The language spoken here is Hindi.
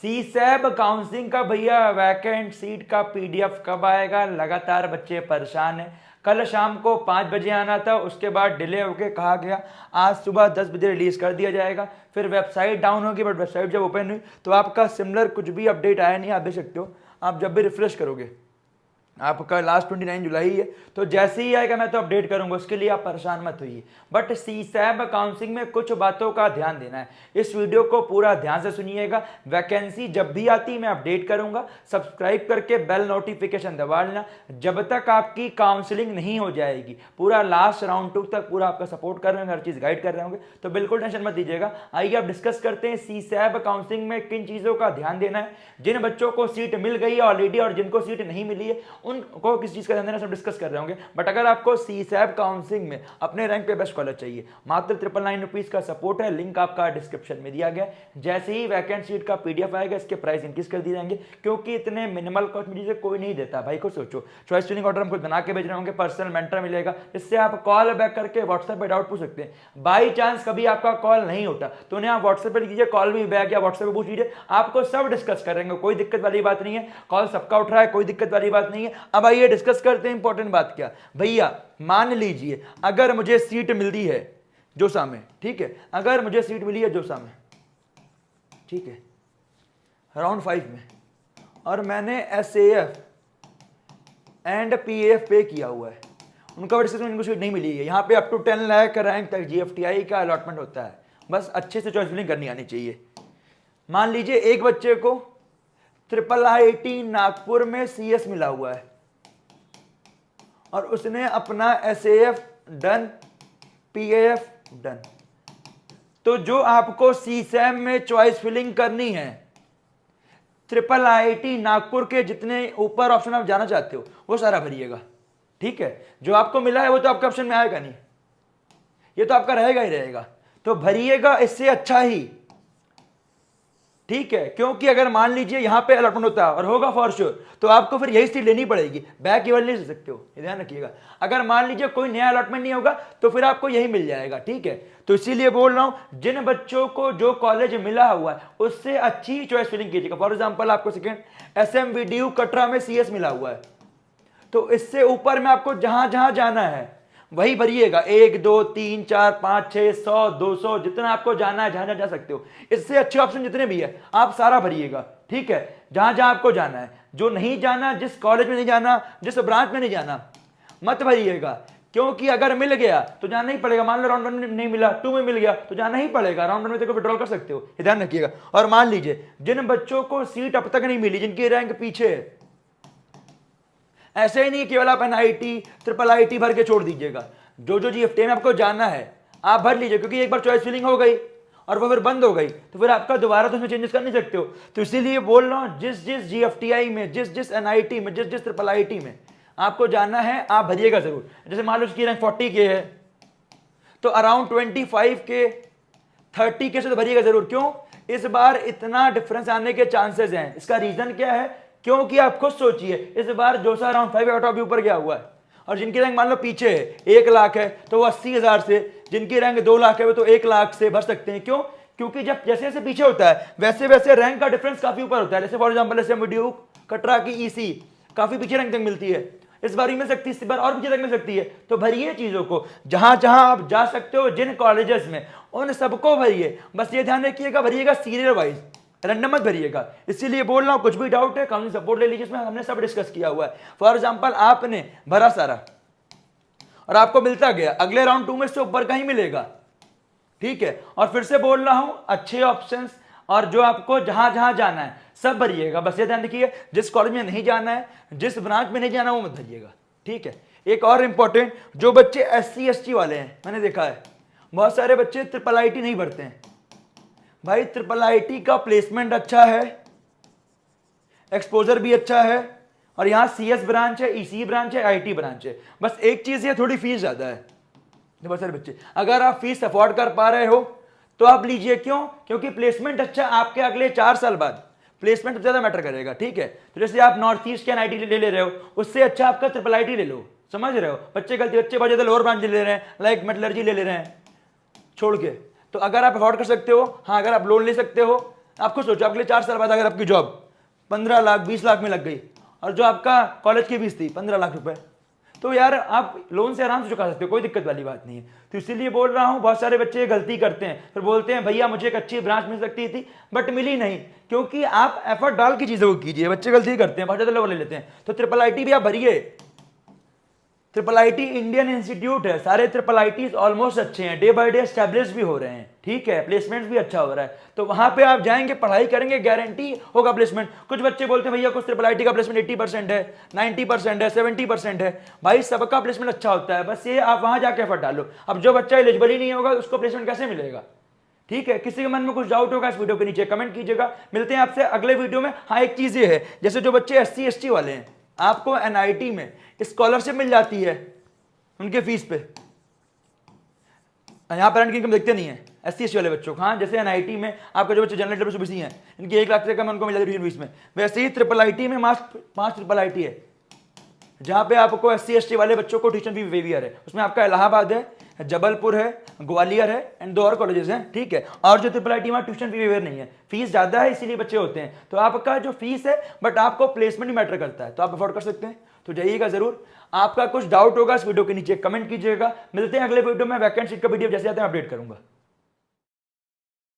सीसैब काउंसलिंग का भैया वैकेंट सीट का पीडीएफ कब आएगा? लगातार बच्चे परेशान हैं। कल शाम को 5 बजे आना था, उसके बाद डिले होके कहा गया आज सुबह 10 बजे रिलीज कर दिया जाएगा। फिर वेबसाइट डाउन होगी, बट वेबसाइट जब ओपन हुई तो आपका सिमिलर कुछ भी अपडेट आया नहीं। आप देख सकते हो, आप जब भी रिफ्रेश करोगे आपका लास्ट 29 जुलाई है, तो जैसे ही आएगा मैं तो अपडेट करूंगा, उसके लिए आप परेशान मत होइए। बट सीसैब काउंसलिंग में कुछ बातों का ध्यान देना है, इस वीडियो को पूरा ध्यान से सुनिएगा। वैकेंसी जब भी आती मैं अपडेट करूंगा, सब्सक्राइब करके बेल नोटिफिकेशन दबा लेना। जब तक आपकी काउंसलिंग नहीं हो जाएगी, पूरा लास्ट राउंड 2 तक पूरा आपका सपोर्ट कर रहे होंगे, हर चीज गाइड कर रहे होंगे, तो बिल्कुल टेंशन मत दीजिएगा। आइए अब डिस्कस करते हैं सीसैब काउंसलिंग में किन चीजों का ध्यान देना है। जिन बच्चों को सीट मिल गई है ऑलरेडी और जिनको सीट नहीं मिली है उनको किस चीज का ध्यान देना सब डिस्कस कर रहे होंगे। बट अगर आपको सीसैब काउंसलिंग में अपने रैंक पे बेस्ट कॉलेज चाहिए, मात्र 999 रुपीज का सपोर्ट है, लिंक आपका डिस्क्रिप्शन में दिया गया। जैसे ही वैकेंट सीट का पीडीएफ आएगा इसके प्राइस इंक्रीज कर दिए जाएंगे, क्योंकि इतने मिनिमल कॉस्ट में कोई नहीं देता भाई। को सोचो, चॉइस फिलिंग ऑर्डर हम खुद बना के भेज रहे होंगे, पर्सनल मेंटर मिलेगा, इससे आप कॉल बैक करके व्हाट्सएप पे डाउट पूछ सकते हैं। बाई चांस कभी आपका कॉल नहीं होता तो उन्हें आप व्हाट्सएप पे लिख दीजिए, कॉल मी बैक, या व्हाट्सएप पे पूछ लीजिए, आपको सब डिस्कस करेंगे, कोई दिक्कत वाली बात नहीं है। कॉल सबका उठ रहा है, कोई दिक्कत वाली बात नहीं है। अब आइए डिस्कस करते हैं इंपॉर्टेंट बात क्या भैया। मान लीजिए अगर मुझे सीट मिलती है जोसा में, ठीक है, अगर मुझे सीट मिली है जोसा में, ठीक है, राउंड 5 में, और मैंने एसएएफ एंड पीएफ पे किया हुआ है, उनका वजह से इनको सीट नहीं मिली है। यहाँ पे अप टू 10 लाख रैंक तक जीएफटीआई का अलॉटमेंट होता है, बस अच्छे से चॉइस फिलिंग करनी आनी चाहिए। मान लीजिए एक बच्चे को IIIT नागपुर में सीएस मिला हुआ है और उसने अपना एसएएफ डन, पीएएफ डन, तो जो आपको सीसैब में चॉइस फिलिंग करनी है, IIIT नागपुर के जितने ऊपर ऑप्शन आप जाना चाहते हो वो सारा भरिएगा, ठीक है। जो आपको मिला है वो तो आपके ऑप्शन में आएगा नहीं, ये तो आपका रहेगा ही रहेगा, तो भरिएगा इससे अच्छा ही, ठीक है। क्योंकि अगर मान लीजिए यहां पे अलॉटमेंट होता है और होगा फॉर श्योर, तो आपको फिर यही सीट लेनी पड़ेगी, बैक केवल नहीं ले सकते हो, ये ध्यान रखिएगा। अगर मान लीजिए कोई नया अलॉटमेंट नहीं होगा तो फिर आपको यही मिल जाएगा, ठीक है। तो इसीलिए बोल रहा हूं, जिन बच्चों को जो कॉलेज मिला हुआ है उससे अच्छी चॉइस फिलिंग कीजिएगा। फॉर एग्जाम्पल आपको सेकेंड SMVDU कटरा में CS मिला हुआ है, तो इससे ऊपर में आपको जहां जहां जाना है वही भरिएगा, 1 2 3 4 5 6 100 200 जितना आपको जाना है, जहां जा सकते हो। इससे अच्छे ऑप्शन जितने भी है आप सारा भरिएगा, ठीक है, जहां जहां आपको जाना है। जो नहीं जाना, जिस कॉलेज में नहीं जाना, जिस ब्रांच में नहीं जाना, मत भरिएगा, क्योंकि अगर मिल गया तो जाना ही पड़ेगा। मान लो राउंड 1 में नहीं मिला, 2 में मिल गया तो जाना ही पड़ेगा, राउंड 1 में तो विड्रॉल कर सकते हो, ये ध्यान रखिएगा। और मान लीजिए जिन बच्चों को सीट अब तक नहीं मिली, जिनकी रैंक पीछे है, ऐसे ही नहीं केवल आप NIT IIIT भर के छोड़ दीजिएगा, जो जो जीएफटी में आपको जाना है आप भर लीजिए, क्योंकि एक बार चॉइस फिलिंग हो गई और वो फिर बंद हो गई तो फिर आपका दोबारा तो उसमें चेंजेस कर नहीं सकते हो। तो इसीलिए बोल रहा हूं, जिस जिस जीएफटीआई में, जिस जिस NIT में, जिस जिस IIIT में आपको जाना है आप भरिएगा जरूर। जैसे मान लो उसकी रैंक 40 के है तो अराउंड 25 के 30 के से तो भरिएगा जरूर। क्यों? इस बार इतना डिफरेंस आने के चांसेस हैं। इसका रीजन क्या है? क्योंकि आप खुद सोचिए, इस बार जोसा अराउंड 5 आउट ऑफ भी ऊपर गया हुआ है, और जिनकी रैंक मान लो पीछे है 1 लाख है तो वो 80,000 से, जिनकी रैंक 2 लाख है वो तो 1 लाख से भर सकते हैं। क्यों? क्योंकि जब जैसे जैसे पीछे होता है वैसे वैसे रैंक का डिफरेंस काफी ऊपर होता है। जैसे फॉर एग्जांपल SMVDU कटरा की EC काफी पीछे रैंक तक मिलती है, इस बार ही मिल सकती है, इस बार और पीछे तक मिल सकती है। तो भरिए चीजों को, जहां जहां आप जा सकते हो, जिन कॉलेजेस में, उन सबको भरिए। बस ये ध्यान रखिएगा भरिएगा सीरियल वाइज, रैंडम मत भरिएगा। इसीलिए बोल रहा हूं, कुछ भी डाउट है काउंसलिंग सपोर्ट ले लीजिए, इसमें हमने सब डिस्कस किया हुआ है। फॉर एग्जांपल आपने भरा सारा और आपको मिलता गया, अगले राउंड 2 में से ऊपर का ही मिलेगा, ठीक है। और फिर से बोल रहा हूं, अच्छे ऑप्शंस और जो आपको जहां जहां जाना है सब भरिएगा। बस ये ध्यान रखिए, जिस कॉलेज में नहीं जाना है, जिस ब्रांच में नहीं जाना वो मत भरिएगा, ठीक है। एक और इंपॉर्टेंट, जो बच्चे SC ST वाले हैं, मैंने देखा है बहुत सारे बच्चे IIIT नहीं भरते हैं। भाई IIIT का प्लेसमेंट अच्छा है, एक्सपोजर भी अच्छा है, और यहां CS ब्रांच है, EC ब्रांच है, IT ब्रांच है। बस एक चीज है, थोड़ी फीस ज्यादा है। बहुत सारे बच्चे, अगर आप फीस अफोर्ड कर पा रहे हो तो आप लीजिए। क्यों? क्योंकि प्लेसमेंट अच्छा, आपके अगले 4 साल बाद प्लेसमेंट ज्यादा मैटर करेगा, ठीक है। तो जैसे आप नॉर्थ ईस्ट के NIT ले रहे हो, उससे अच्छा आपका IIIT ले लो, समझ रहे हो। बच्चे बहुत ज्यादा लोअर ब्रांच ले रहे हैं, लाइक मेटलर्जी ले रहे हैं छोड़ के। तो अगर आप अफोर्ड कर सकते हो, हाँ, अगर आप लोन ले सकते हो, आपको सोचो अगले 4 साल बाद अगर आपकी जॉब 15 लाख 20 लाख में लग गई और जो आपका कॉलेज की फीस थी 15 लाख रुपए, तो यार आप लोन से आराम से चुका सकते हो, कोई दिक्कत वाली बात नहीं है। तो इसीलिए बोल रहा हूं, बहुत सारे बच्चे गलती करते हैं, फिर बोलते हैं भैया मुझे एक अच्छी ब्रांच मिल सकती थी बट मिली नहीं, क्योंकि आप एफर्ट डाल की चीजों को कीजिए। बच्चे गलती करते हैं, बहुत ज्यादा लेवल ले लेते हैं। तो ट्रिपल आईटी भी आप भरिए, ट्रिपल आईटी इंडियन इंस्टीट्यूट है, सारे ट्रिपल आईटी ऑलमोस्ट अच्छे हैं, डे बाय डे एस्टैब्लिश भी हो रहे हैं, ठीक है, प्लेसमेंट भी अच्छा हो रहा है। तो वहां पे आप जाएंगे, पढ़ाई करेंगे, गारंटी होगा प्लेसमेंट। कुछ बच्चे बोलते हैं भैया कुछ ट्रिपल आईटी का प्लेसमेंट 80% है, 90% है, 70% है। भाई सबका प्लेसमेंट अच्छा होता है, बस ये आप वहां जाके एफर्ट डालो। अब जो बच्चा एलिजिबल ही नहीं होगा उसको प्लेसमेंट कैसे मिलेगा? ठीक है, किसी के मन में कुछ डाउट होगा इस वीडियो के नीचे कमेंट कीजिएगा। मिलते हैं आपसे अगले वीडियो में। हाँ, एक चीज ये है, जैसे जो बच्चे SC ST वाले हैं, आपको NIT में स्कॉलरशिप मिल जाती है उनके फीस पे। यहाँ पेरेंट की इनकम देखते नहीं है SC ST वाले बच्चों को। हाँ, जैसे NIT में आपके जो बच्चे जनरल डब्ल्यू हैं, इनकी 1 लाख से कम उनको मिल जाती है ट्यूशन फीस में, वैसे ही ट्रिपल आईटी में 5 ट्रिपल आईटी है जहाँ पे आपको SC ST वाले बच्चों को ट्यूशन फी वेवियर है। उसमें आपका इलाहाबाद है, जबलपुर है, ग्वालियर है एंड 2 और कॉलेजेस हैं, ठीक है। और जो ट्रिपल आईटी में ट्यूशन फी वेवियर नहीं है, फीस ज्यादा है इसीलिए बच्चे होते हैं। तो आपका जो फीस है बट आपको प्लेसमेंट ही मैटर करता है, तो आप अफोर्ड कर सकते हैं, तो जाइएगा जरूर। आपका कुछ डाउट होगा इस वीडियो के नीचे कमेंट कीजिएगा। मिलते हैं अगले वीडियो में, वैकेंट सीट का वीडियो जैसे आते हैं अपडेट करूंगा।